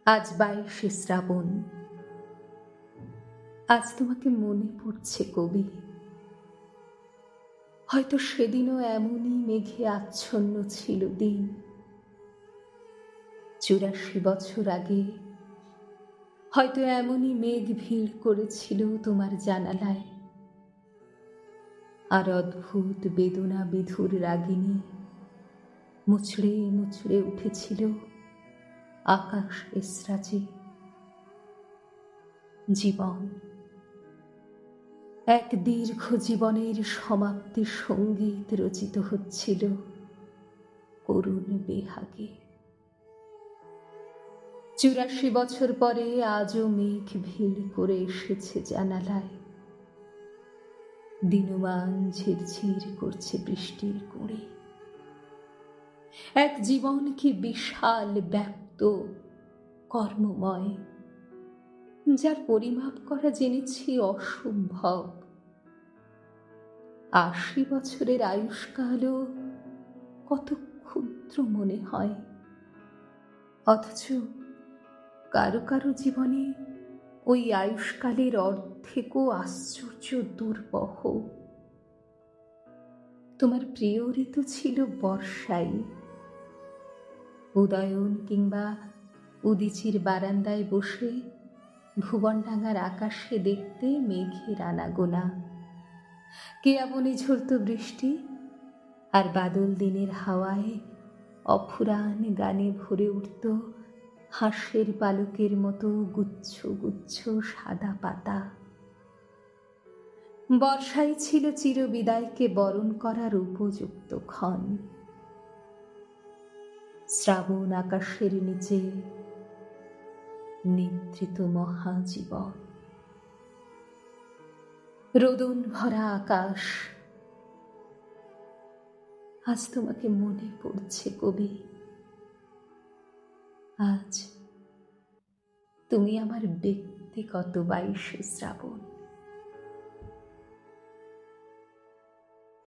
আজ 22শে শ্রাবণ। আজ তোমাকে মনে পড়ছে কবি। হয়তো সেদিনও এমনই মেঘে আচ্ছন্ন ছিল দিন। 84 বছর আগে হয়তো এমনই মেঘ ভিড় করেছিল তোমার জানালায়। আর অদ্ভুত বেদনা বিধুর রাগিনী মুচড়ে মুচড়ে উঠেছিল আকাশ এসরাজে। জীবন, এক দীর্ঘ জীবনের সমাপ্তি সঙ্গীত রচিত হচ্ছিল করুণ বেহাগে। 84 বছর পরে আজও মেঘ ভিড় করে এসেছে জানালায়। দিনমান ঝিরঝির করছে বৃষ্টির কুঁড়ে। এক জীবন কি বিশাল, ব্যাপ্ত, কর্মময়, যার পরিমাপ করা জেনেছি অসম্ভব। 80 বছরের আয়ুষ্কালও কত ক্ষুদ্র মনে হয়, অথচ কারো কারো জীবনে ওই আয়ুষ্কালের অর্ধেকও আশ্চর্য দুর্বহ। তোমার প্রিয় ঋতু ছিল বর্ষাই। উদয়ন কিংবা উদীচীর বারান্দায় বসে ভুবনডাঙ্গার আকাশে দেখতে মেঘের আনাগোনা। কেয়া বনে ঝরত বৃষ্টি, আর বাদল দিনের হাওয়ায় অফুরান গানে ভরে উঠত হাঁসের পালকের মতো গুচ্ছ গুচ্ছ সাদা পাতা। বর্ষাই ছিল চিরবিদায়কে বরণ করার উপযুক্ত ক্ষণ। শ্রাবণ আকাশের নিচে নিদ্রিত মহাজীবন। রোদন ভরা আকাশ। আজ তোমাকে মনে পড়ছে কবি। আজ তুমি আমার ব্যক্তিগত 22শে শ্রাবণ।